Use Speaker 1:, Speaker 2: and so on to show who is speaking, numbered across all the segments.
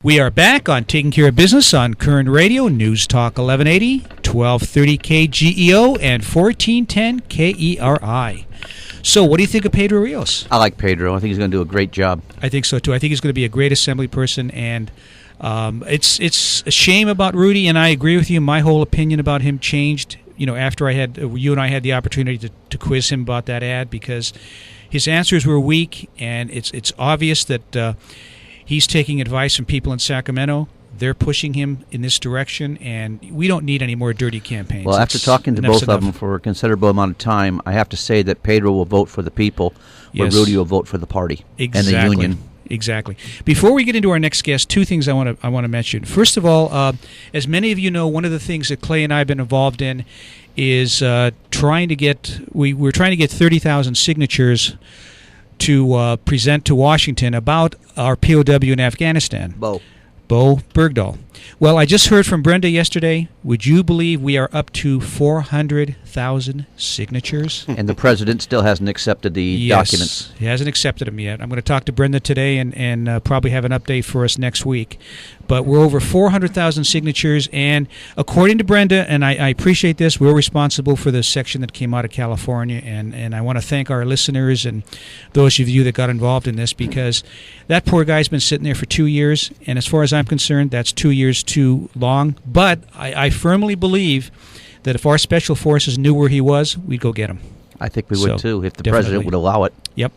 Speaker 1: We are back on Taking Care of Business on Kern Radio, News Talk 1180, 1230 KGEO, and 1410 KERI. So what do you think of Pedro Rios?
Speaker 2: I like Pedro. I think he's going to do a great job.
Speaker 1: I think so, too. I think he's going to be a great assembly person, and it's a shame about Rudy, and I agree with you. My whole opinion about him changed, after you and I had the opportunity to quiz him about that ad, because his answers were weak, and it's obvious that he's taking advice from people in Sacramento. They're pushing him in this direction, and we don't need any more dirty campaigns.
Speaker 2: Well, after talking to both of them for a considerable amount of time, I have to say that Pedro will vote for the people, where Rudy will vote for the party and the union.
Speaker 1: Exactly. Before we get into our next guest, two things I want to mention. First of all, as many of you know, one of the things that Clay and I have been involved in is trying to get 30,000 signatures to present to Washington about our POW in Afghanistan. Bo Bergdahl. Well, I just heard from Brenda yesterday. Would you believe we are up to 400,000 signatures?
Speaker 2: And the president still hasn't accepted the documents.
Speaker 1: He hasn't accepted them yet. I'm going to talk to Brenda today and probably have an update for us next week. But we're over 400,000 signatures, and according to Brenda, and I appreciate this, we're responsible for the section that came out of California, and I want to thank our listeners and those of you that got involved in this, because that poor guy's been sitting there for 2 years, and as far as I'm concerned, that's 2 years too long. But I firmly believe that if our special forces knew where he was, we'd go get him.
Speaker 2: I think we would too, if the president would allow it.
Speaker 1: Yep.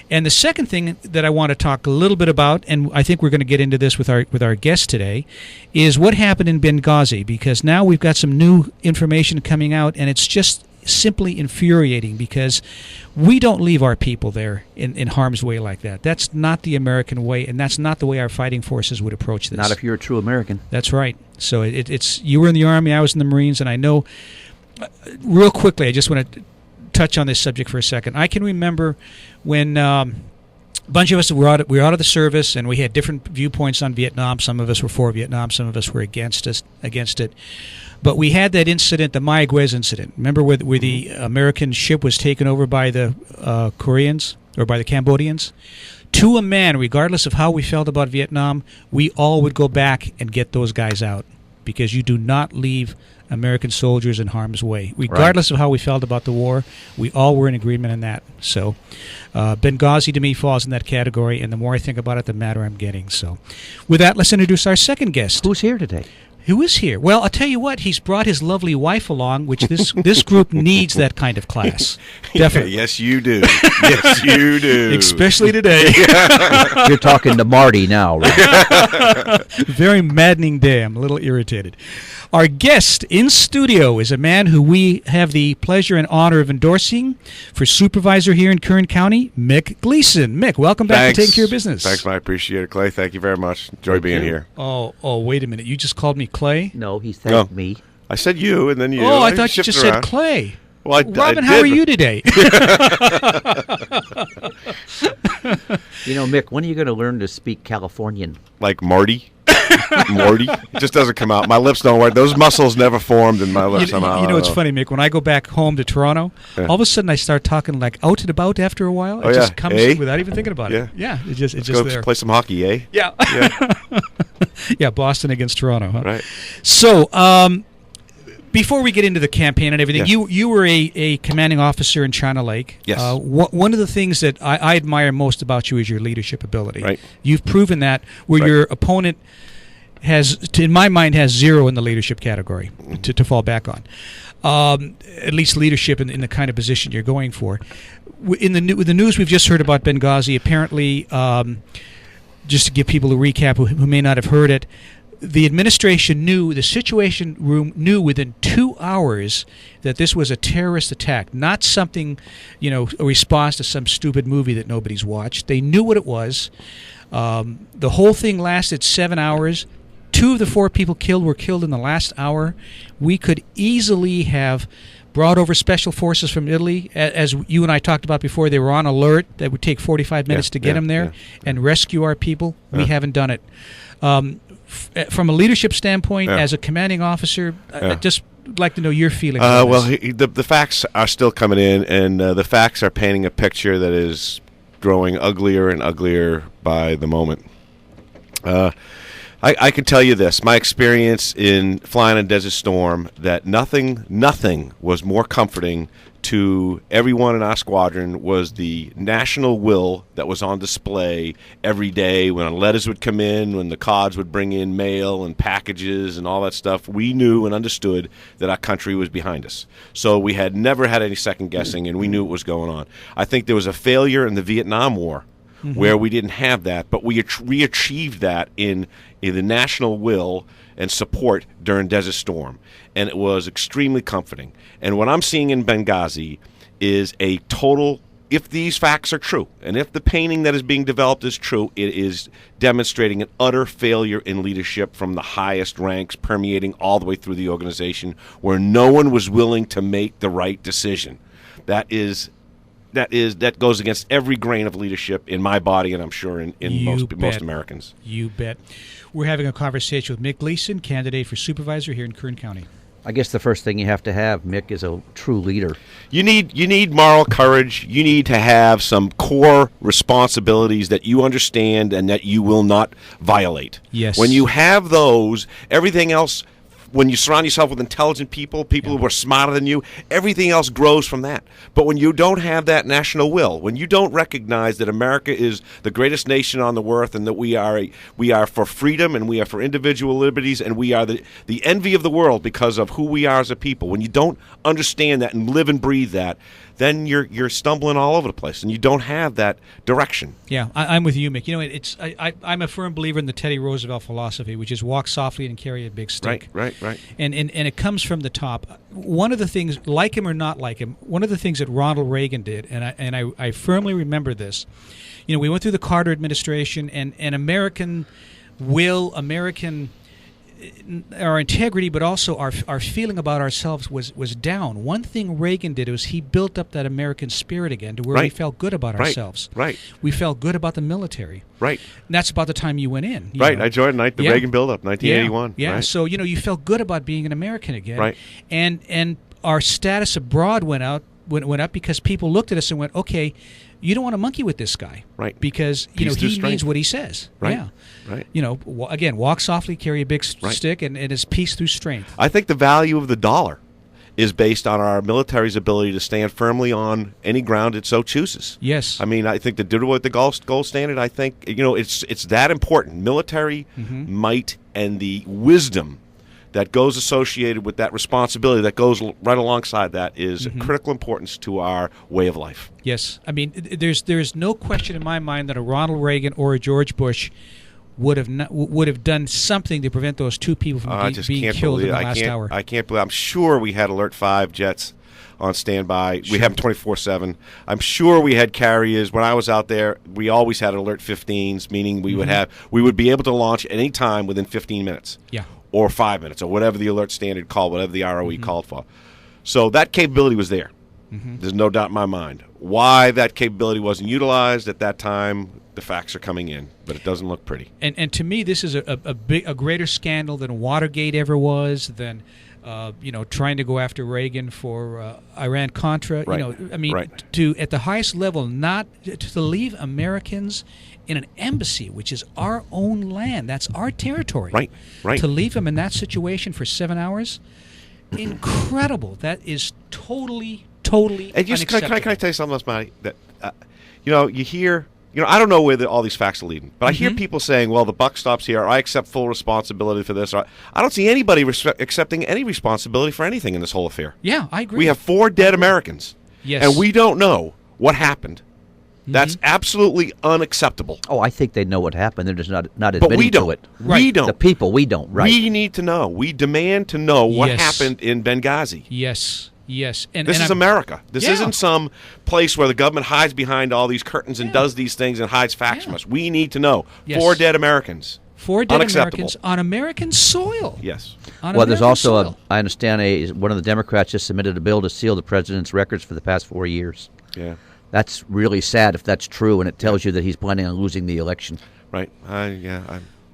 Speaker 1: And the second thing that I want to talk a little bit about, and I think we're going to get into this with our guest today, is what happened in Benghazi, because now we've got some new information coming out, and it's just simply infuriating, because we don't leave our people there in harm's way like that. That's not the American way, and that's not the way our fighting forces would approach this.
Speaker 2: Not if you're a true American. That's
Speaker 1: right. So it's you were in the Army, I was in the Marines, and I know, real quickly, I just want to touch on this subject for a second. I can remember when a bunch of us were out of the service, and we had different viewpoints on Vietnam. Some of us were for Vietnam, some of us were against it. But we had that incident, the Mayaguez incident. Remember where the American ship was taken over by the Koreans or by the Cambodians? To a man, regardless of how we felt about Vietnam, we all would go back and get those guys out, because you do not leave American soldiers in harm's way. Regardless of how we felt about the war, we all were in agreement on that. So Benghazi, to me, falls in that category, and the more I think about it, the madder I'm getting. So with that, let's introduce our second guest.
Speaker 2: Who's here today?
Speaker 1: Who is here? Well, I'll tell you what, he's brought his lovely wife along, which this group needs that kind of class. Definitely.
Speaker 3: Yes, you do. Yes, you do.
Speaker 1: Especially today.
Speaker 2: You're talking to Marty now, right?
Speaker 1: Very maddening day. I'm a little irritated. Our guest in studio is a man who we have the pleasure and honor of endorsing for Supervisor here in Kern County, Mick Gleason. Mick, welcome back to Taking Care of Business.
Speaker 3: Thanks, I appreciate it, Clay. Thank you very much. Enjoy being here.
Speaker 1: Oh, wait a minute. You just called me Clay?
Speaker 2: No, he thanked me.
Speaker 3: I said you, and then you.
Speaker 1: Oh, I thought you just said Clay.
Speaker 3: Well,
Speaker 1: Robin, how are you today?
Speaker 2: Mick, when are you going to learn to speak Californian?
Speaker 3: Like Marty? Marty? It just doesn't come out. My lips don't work. Those muscles never formed in my lips.
Speaker 1: It's funny, Mick. When I go back home to Toronto, all of a sudden I start talking like out and about after a while. It just comes in without even thinking about it. Yeah, it's just there.
Speaker 3: Play some hockey, eh?
Speaker 1: Yeah. Yeah, Boston against Toronto, huh?
Speaker 3: Right.
Speaker 1: So, before we get into the campaign and everything, you were a commanding officer in China Lake.
Speaker 3: Yes.
Speaker 1: One of the things that I admire most about you is your leadership ability.
Speaker 3: Right.
Speaker 1: You've proven that, where your opponent in my mind, has zero in the leadership category to fall back on. At least leadership in the kind of position you're going for. With the news we've just heard about Benghazi, apparently, just to give people a recap who may not have heard it, the administration knew, the Situation Room knew within 2 hours that this was a terrorist attack, not something, a response to some stupid movie that nobody's watched. They knew what it was. The whole thing lasted 7 hours. 2 of the 4 people killed were killed in the last hour. We could easily have brought over special forces from Italy. As you and I talked about before, they were on alert. That would take 45 minutes to get them there and rescue our people. We haven't done it. From a leadership standpoint, as a commanding officer, I'd just like to know your feelings on this.
Speaker 3: The facts are still coming in, and the facts are painting a picture that is growing uglier and uglier by the moment. I can tell you this. My experience in flying in Desert Storm, that nothing was more comforting to everyone in our squadron was the national will that was on display every day when letters would come in, when the cards would bring in mail and packages and all that stuff. We knew and understood that our country was behind us. So we had never had any second guessing, and we knew what was going on. I think there was a failure in the Vietnam War where we didn't have that, but we achieved that in the national will and support during Desert Storm, and it was extremely comforting. And what I'm seeing in Benghazi is a total, if these facts are true, and if the painting that is being developed is true, it is demonstrating an utter failure in leadership from the highest ranks, permeating all the way through the organization, where no one was willing to make the right decision. That goes against every grain of leadership in my body, and I'm sure in most Americans.
Speaker 1: You bet. We're having a conversation with Mick Gleason, candidate for supervisor here in Kern County.
Speaker 2: I guess the first thing you have to have, Mick, is a true leader.
Speaker 3: You need moral courage. You need to have some core responsibilities that you understand and that you will not violate.
Speaker 1: Yes.
Speaker 3: When you have those, everything else, when you surround yourself with intelligent people who are smarter than you, everything else grows from that. But when you don't have that national will, when you don't recognize that America is the greatest nation on the earth and that we are for freedom and we are for individual liberties and we are the envy of the world because of who we are as a people, when you don't understand that and live and breathe that, then you're stumbling all over the place, and you don't have that direction.
Speaker 1: Yeah, I'm with you, Mick. You know, I'm a firm believer in the Teddy Roosevelt philosophy, which is walk softly and carry a big stick.
Speaker 3: Right.
Speaker 1: And it comes from the top. One of the things, like him or not like him, one of the things that Ronald Reagan did, and I firmly remember this. You know, we went through the Carter administration, and American will, our integrity, but also our feeling about ourselves was down. One thing Reagan did was he built up that American spirit again to where we felt good about ourselves.
Speaker 3: Right.
Speaker 1: We felt good about the military.
Speaker 3: Right.
Speaker 1: And that's about the time you went in.
Speaker 3: Right. I joined the Reagan buildup, 1981.
Speaker 1: Yeah.
Speaker 3: Right.
Speaker 1: So, you know, you felt good about being an American again.
Speaker 3: Right.
Speaker 1: And our status abroad went up because people looked at us and went, okay, you don't want to monkey with this guy.
Speaker 3: Right.
Speaker 1: Because, you know, he means what he says.
Speaker 3: Right.
Speaker 1: Yeah.
Speaker 3: Right.
Speaker 1: You know, again, walk softly, carry a big stick, and it's peace through strength.
Speaker 3: I think the value of the dollar is based on our military's ability to stand firmly on any ground it so chooses.
Speaker 1: Yes.
Speaker 3: I mean, I think to do it with the gold standard, I think, you know, it's that important. Military might and the wisdom that goes associated with that responsibility that goes right alongside that is critical importance to our way of life.
Speaker 1: Yes. I mean, there's no question in my mind that a Ronald Reagan or a George Bush would have done something to prevent those two people from being killed in the last hour.
Speaker 3: I can't believe. I'm sure we had Alert 5 jets on standby.
Speaker 1: Sure.
Speaker 3: We have them 24/7. I'm sure we had carriers. When I was out there, we always had Alert 15s, meaning we would be able to launch any time within 15 minutes.
Speaker 1: Yeah.
Speaker 3: Or 5 minutes, or whatever the alert standard called, whatever the ROE called for. So that capability was there. There's no doubt in my mind. Why that capability wasn't utilized at that time, the facts are coming in, but it doesn't look pretty.
Speaker 1: And to me, this is a greater scandal than Watergate ever was, than trying to go after Reagan for Iran-Contra.
Speaker 3: Right.
Speaker 1: You know, I mean, to at the highest level, not to leave Americans in an embassy, which is our own land, that's our territory.
Speaker 3: Right.
Speaker 1: To leave them in that situation for 7 hours, incredible. That is totally
Speaker 3: and
Speaker 1: unacceptable.
Speaker 3: Can I tell you something else, Marty? That you hear. You know, I don't know where all these facts are leading, but I hear people saying, well, the buck stops here, or I accept full responsibility for this. Or I don't see anybody accepting any responsibility for anything in this whole affair.
Speaker 1: Yeah, I agree.
Speaker 3: We have 4 dead Americans, and we don't know what happened. That's absolutely unacceptable.
Speaker 2: Oh, I think they know what happened. They're just not admitting
Speaker 3: but we don't.
Speaker 2: to it.
Speaker 3: We don't.
Speaker 2: The people, we don't. Right.
Speaker 3: We need to know. We demand to know what happened in Benghazi.
Speaker 1: Yes. And
Speaker 3: this is America. This isn't some place where the government hides behind all these curtains and does these things and hides facts from us. We need to know. 4 dead Americans.
Speaker 1: 4 dead Americans on American soil.
Speaker 3: Yes.
Speaker 2: Well, there's also I understand one of the Democrats just submitted a bill to seal the president's records for the past 4 years.
Speaker 3: Yeah.
Speaker 2: That's really sad if that's true, and it tells you that he's planning on losing the election.
Speaker 3: Right.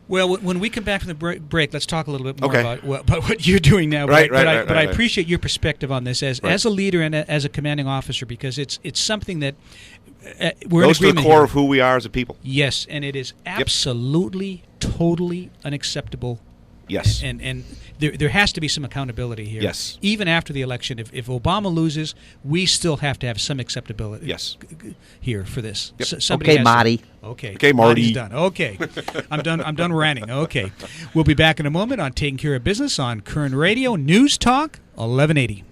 Speaker 1: Well, when we come back from the break, let's talk a little bit more about what you're doing now. But I appreciate your perspective on this as a leader and as a commanding officer, because it's something that we're
Speaker 3: goes
Speaker 1: in agreement
Speaker 3: to the core
Speaker 1: here.
Speaker 3: of who we are as a people.
Speaker 1: Yes, and it is absolutely, totally totally unacceptable.
Speaker 3: Yes.
Speaker 1: And there has to be some accountability here.
Speaker 3: Yes.
Speaker 1: Even after the election, if Obama loses, we still have to have some acceptability.
Speaker 3: Yes.
Speaker 1: Here for this.
Speaker 3: Yep.
Speaker 2: Okay, Marty.
Speaker 1: Okay.
Speaker 3: Okay, Marty.
Speaker 1: Marty's done. Okay. I'm done ranting. Okay. We'll be back in a moment on Taking Care of Business on Kern Radio News Talk 1180.